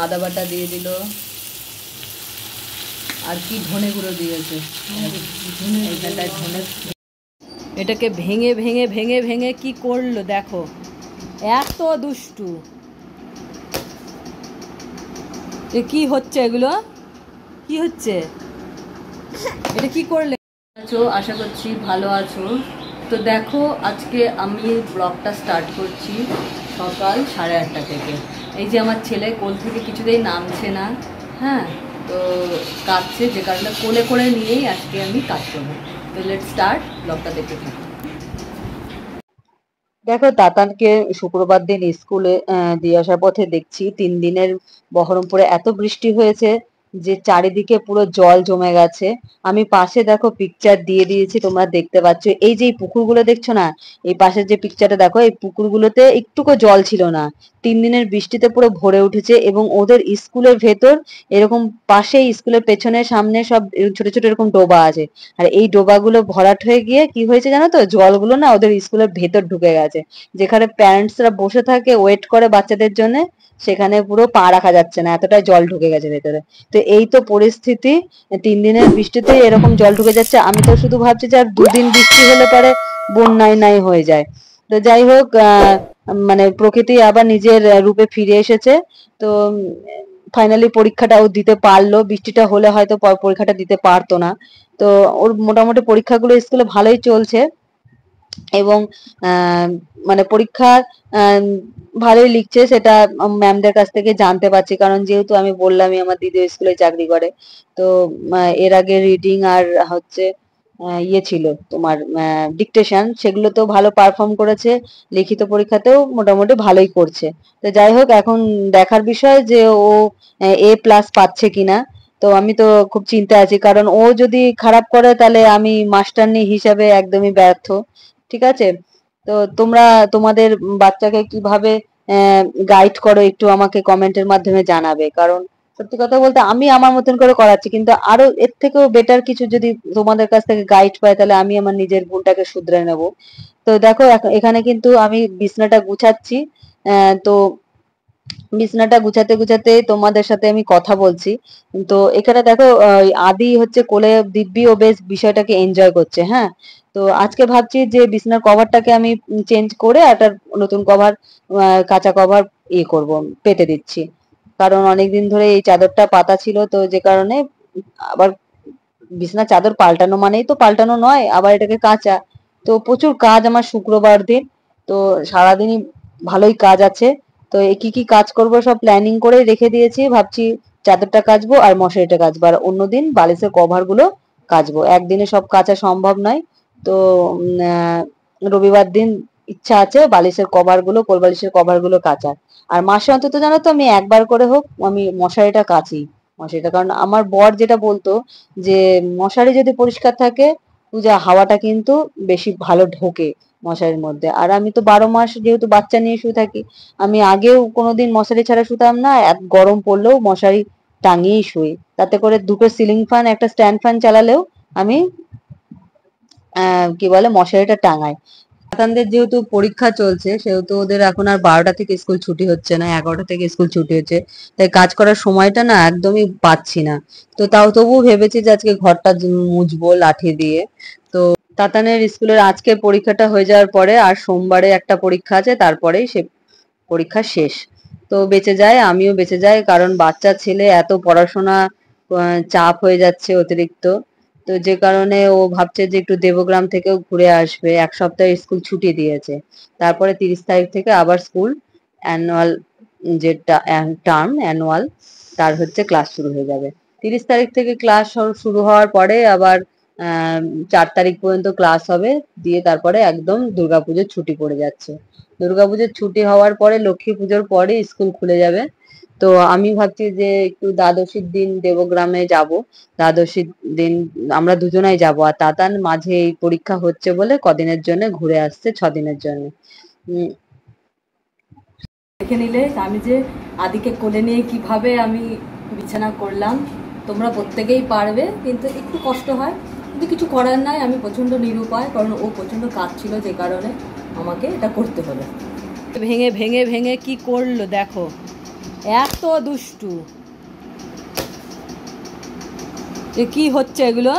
আদা বাটা দিয়ে দিল, আর কি ধনে গুঁড়ো দিয়েছে, এইখানটায় ধনে। এটাকে ভেঙে ভেঙে ভেঙে ভেঙে কি করলো দেখো, এত দুষ্টু। এ কি হচ্ছে, এগুলো কি হচ্ছে, এটা কি করলে? আছো, আশা করছি ভালো আছো। তো দেখো আজকে আমি ব্লগটা স্টার্ট করছি সকাল 8:30 থেকে। এই যে আমার ছেলে কোল থেকে কিছুতেই নামছে না, হ্যাঁ, তো কাঁদছে, যে কারণে কোলে করে নিয়েই আজকে আমি কাজ করবো। তো লেট স্টার্ট, ব্লগটা দেখতে থাকো। দেখো তাতানকে শুক্রবার দিন স্কুলে দিয়ে আসার পথে দেখছি 3 দিনের বহরমপুরে এত বৃষ্টি হয়েছে যে চারিদিকে পুরো জল জমে গেছে। আমি পাশে দেখো পিকচার দিয়ে দিয়েছি, তোমরা দেখতে পাচ্ছ। এই যে পুকুরগুলো দেখছো না, এই পাশের যে পিকচারটা দেখো, এই পুকুরগুলোতে একটুকু জল ছিল না, 3 দিনের বৃষ্টিতে পুরো ভরে উঠেছে। এবং ওদের স্কুলের ভেতর এরকম পাশেই স্কুলের পেছনে সামনে সব ছোট ছোট এরকম ডোবা আছে। আর এই ডোবাগুলো ভরাট হয়ে গিয়ে কি হয়েছে জানো তো, জলগুলো না ওদের স্কুলের ভেতর ঢুকে গেছে। যেখানে প্যারেন্টসরা বসে থাকে ওয়েট করে বাচ্চাদের জন্য, সেখানে পুরো পা রাখা যাচ্ছে না, এতটাই জল ঢুকে গেছে ভেতরে। তো এই তো পরিস্থিতি, 3 দিনের বৃষ্টিতে এরকম জল ঢুকে যাচ্ছে। আমি তো শুধু ভাবছি যে আর 2 দিন বৃষ্টি হলে পরে বন্যাই নাই হয়ে যায়। তো যাই হোক, মানে প্রকৃতি আবার নিজের রূপে ফিরে এসেছে। তো ফাইনালি পরীক্ষাটাও দিতে পারলো। বৃষ্টিটা হলে হয়তো পরীক্ষাটা দিতে পারতো না। তো ওর মোটামুটি পরীক্ষাগুলো স্কুলে ভালোই চলছে, এবং মানে পরীক্ষা ভালোই লিখছে, সেটা ম্যামদের কাছ থেকে জানতে পারছি। কারণ যেহেতু আমি বললামই আমার দিদি স্কুলে চাকরি করে, তো এর আগে রিডিং আর হচ্ছে ইয়ে ছিল তোমার ডিকটেশন, সেগুলো তো ভালো পারফর্ম করেছে, লিখিত পরীক্ষাতেও মোটামুটি ভালোই করছে। তো যাই হোক, এখন দেখার বিষয় যে ও A+ পাচ্ছে কিনা। তো আমি তো খুব চিন্তায় আছি, কারণ ও যদি খারাপ করে তাহলে আমি মাস্টারনি হিসাবে একদমই ব্যর্থ। ঠিক আছে, তো তোমরা তোমাদের বাচ্চাকে কিভাবে গাইড করো একটু আমাকে কমেন্টের মাধ্যমে জানাবে। কারণ সত্যি কথা বলতে আমি আমার মতন করে করাচ্ছি, কিন্তু আরো এর থেকেও বেটার কিছু যদি তোমাদের কাছ থেকে গাইড পাই তাহলে আমি আমার নিজের ভুলটাকে শুধরে নেব। তো দেখো এখানে কিন্তু আমি বিছনাটা গুছাচ্ছি। তো বিছনাটা গুছাতে গুছাতে তোমাদের সাথে আমি কথা বলছি। তো এখানে দেখো আদি হচ্ছে কোলে দিব্যি, ও বেশ বিষয়টাকে এনজয় করছে। হ্যাঁ, তো আজকে ভাবছি যে বিছনার কভারটাকে আমি চেঞ্জ করে একটা নতুন কভার, কাঁচা কভার করব, পেতে দিচ্ছি। কারণ অনেকদিন ধরে এই চাদরটা পাতা ছিল, তো যে কারণে আবার বিছনার চাদর পাল্টানো মানেই তো পাল্টানো নয়, আবার এটাকে কাঁচা। তো প্রচুর কাজ আমার শুক্রবার দিন, তো সারাদিনই ভালোই কাজ আছে। তো কি কি কাজ করব সব প্ল্যানিং করে রেখে দিয়েছি। ভাবছি চাদরটা কাচবো আর মশারিটা কাচবো, আর অন্যদিন বালিশের কভার গুলো কাচবো। একদিনে সব কাচা সম্ভব নয়। তো রবিবার দিন ইচ্ছা আছে বালিশের কভার গুলো, কোল বালিশের কভার গুলো কাচার। আর মাসে অন্তত জানো তো আমি একবার করে হোক আমি মশারিটা কাচি। মশারিটা, কারণ আমার বর যেটা বলতো যে মশারি যদি পরিষ্কার থাকে পূজা, হাওয়াটা কিন্তু বেশি ভালো ঢোকে মশারির মধ্যে। আর আমি তো 12 মাস যেহেতু বাচ্চা নিয়ে শুয়ে থাকি, আমি আগেও কোনোদিন মশারি ছাড়া শুতাম না, এত গরম পড়লেও মশারি টাঙিয়েই শুই। তাতে করে দুটো সিলিং ফ্যান, একটা স্ট্যান্ড ফ্যান চালালেও আমি কি বলে মশারিটা টাঙাই। সন্তানদের যেহেতু পরীক্ষা চলছে, সেহেতু ওদের এখন আর 12টা থেকে স্কুল ছুটি হচ্ছে না, 11টা থেকে স্কুল ছুটি হচ্ছে। তাই কাজ করার সময়টা না একদমই পাচ্ছি না। তো তবুও ভেবেছি যে আজকে ঘরটা মুছবো লাঠি দিয়ে। তো তাতানের স্কুলের আজকে পরীক্ষাটা হয়ে যাওয়ার পরে আর সোমবারে একটা পরীক্ষা আছে, তারপরেই সে পরীক্ষা শেষ। তো বেঁচে যায়, আমিও বেঁচে যাই, কারণ বাচ্চা ছেলে এত পড়াশোনা চাপ হয়ে যাচ্ছে অতিরিক্ত। তো যে কারণে ও ভাবছে যে একটু দেবগ্রাম থেকেও ঘুরে আসবে। 1 সপ্তাহ স্কুল ছুটি দিয়েছে, তারপরে 30 তারিখ থেকে আবার স্কুল অ্যানুয়াল, যে টার্ম অ্যানুয়াল, তার হচ্ছে ক্লাস শুরু হয়ে যাবে। 30 তারিখ থেকে ক্লাস শুরু হওয়ার পরে আবার 4 তারিখ পর্যন্ত ক্লাস হবে, দিয়ে তারপরে একদম দুর্গাপুজোর ছুটি পড়ে যাচ্ছে। দুর্গাপুজোর ছুটি হওয়ার পরে লক্ষ্মী পুজোর পরে স্কুল খুলে যাবে। তো আমি ভাবছি যে একটু দ্বাদশীর দিন দেবগ্রামে যাব। দ্বাদশীর দিন আমরা দুজনাই যাব, আর তাতান মাঝে এই পরীক্ষা হচ্ছে বলে কদিনের জন্য ঘুরে আসছে, 6 দিনের জন্য। দেখে নিলে আমি যে আদিকে কোলে নিয়ে কিভাবে আমি বিছানা করলাম। তোমরা প্রত্যেকেই পারবে, কিন্তু একটু কষ্ট হয়, কিন্তু কিছু করার নাই। আমি প্রচন্ড নিরুপায়, কারণ ও প্রচন্ড কাজ ছিল, যে কারণে আমাকে এটা করতে হলো। ভেঙে ভেঙে ভেঙে কি করলো দেখো, এত দুষ্টু। এ কি হচ্ছে? এগুলো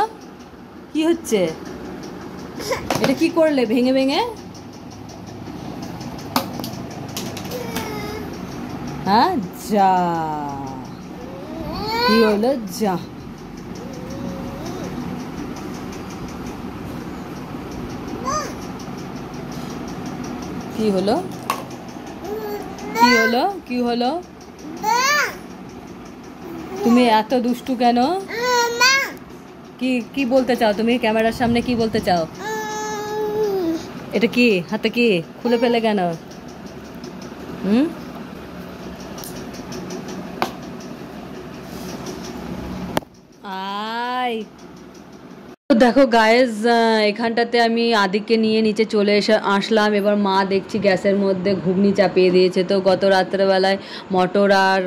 কি হচ্ছে? এটা কি করলে ভেঙে ভেঙে? হ্যাঁ, যা কি হলো? যা কি হলো? কি হলো? কি হলো? তুমি এত দুষ্টু কেন? কি কি বলতে চাও তুমি ক্যামেরার সামনে? কি বলতে চাও? এটা কি হাতে? কি খুলে ফেলে কেন? হুম, আয়। তো দেখো গায়েস, এখানটাতে আমি আদিককে নিয়ে নিচে চলে আসলাম। এবার মা দেখছি গ্যাসের মধ্যে ঘুগনি চাপিয়ে দিয়েছে। তো গত রাত্রেবেলায় মটর আর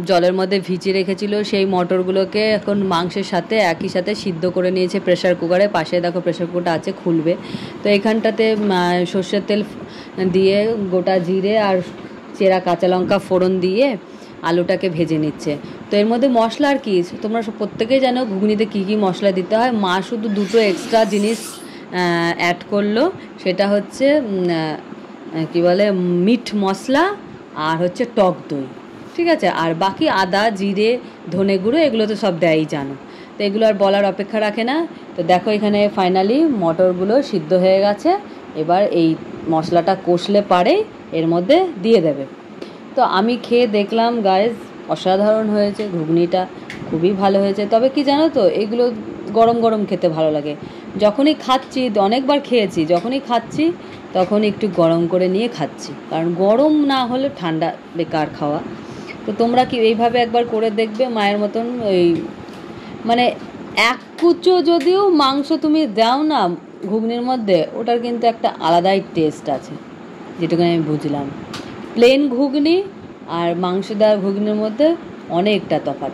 জলের মধ্যে ভিজিয়ে রেখেছিল, সেই মটরগুলোকে এখন মাংসের সাথে একই সাথে সিদ্ধ করে নিয়েছে প্রেশার কুকারে। পাশে দেখো প্রেশার কুকারটা আছে, খুলবে। তো এখানটাতে সর্ষের তেল দিয়ে গোটা জিরে আর চেরা কাঁচা লঙ্কা ফোড়ন দিয়ে আলুটাকে ভেজে নিচ্ছে। তো এর মধ্যে মশলা আর কি, তোমরা প্রত্যেকেই জানো ঘুগনিতে কী কী মশলা দিতে হয়। মা শুধু দুটো এক্সট্রা জিনিস অ্যাড করলো, সেটা হচ্ছে কি বলে, মিট মশলা আর হচ্ছে টক দই, ঠিক আছে। আর বাকি আদা, জিরে, ধনে গুঁড়ো এগুলো তো সব দেয়ই জানো। তো এগুলো আর বলার অপেক্ষা রাখে না। তো দেখো এখানে ফাইনালি মটরগুলো সিদ্ধ হয়ে গেছে। এবার এই মশলাটা কষলে পারে এর মধ্যে দিয়ে দেবে। তো আমি খেয়ে দেখলাম গাইজ, অসাধারণ হয়েছে ঘুগনিটা, খুবই ভালো হয়েছে। তবে কি জানো তো, এগুলো গরম গরম খেতে ভালো লাগে। যখনই খাচ্ছি, অনেকবার খেয়েছি, যখনই খাচ্ছি তখন একটু গরম করে নিয়ে খাচ্ছি, কারণ গরম না হলে ঠান্ডা বেকার খাওয়া। তো তোমরা কি এইভাবে একবার করে দেখবে মায়ের মতন। ওই মানে এক কুচো যদিও মাংস তুমি দাও না ঘুগনির মধ্যে, ওটার কিন্তু একটা আলাদাই টেস্ট আছে, যেটুকু আমি বুঝলাম। প্লেন ঘুগনি আর মাংস দেওয়া ঘুগনির মধ্যে অনেকটা তফাৎ।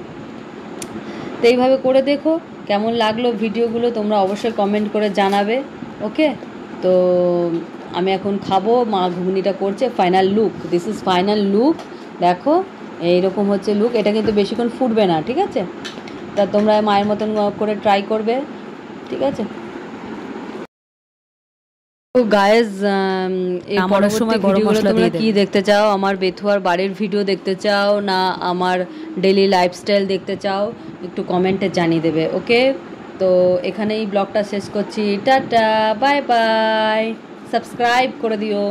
তো এইভাবে করে দেখো কেমন লাগলো ভিডিওগুলো, তোমরা অবশ্যই কমেন্ট করে জানাবে। ওকে, তো আমি এখন খাবো। মা ঘুগনিটা করছে। Final look, this is final look. দেখো এইরকম হচ্ছে লুক। এটা কিন্তু বেশিক্ষণ ফুটবে না, ঠিক আছে। তা তোমরা মায়ের মতন করে ট্রাই করবে, ঠিক আছে। তো গায়েস, এই পরের সময় ভিডিওগুলো তোমরা কি দেখতে চাও? আমার বেথুয়ার বাড়ির ভিডিও দেখতে চাও না আমার ডেইলি লাইফস্টাইল দেখতে চাও? একটু কমেন্টে জানিয়ে দেবে। ওকে, তো এখানেই ব্লগটা শেষ করছি। টাটা, বাই বাই, সাবস্ক্রাইব করে দিও।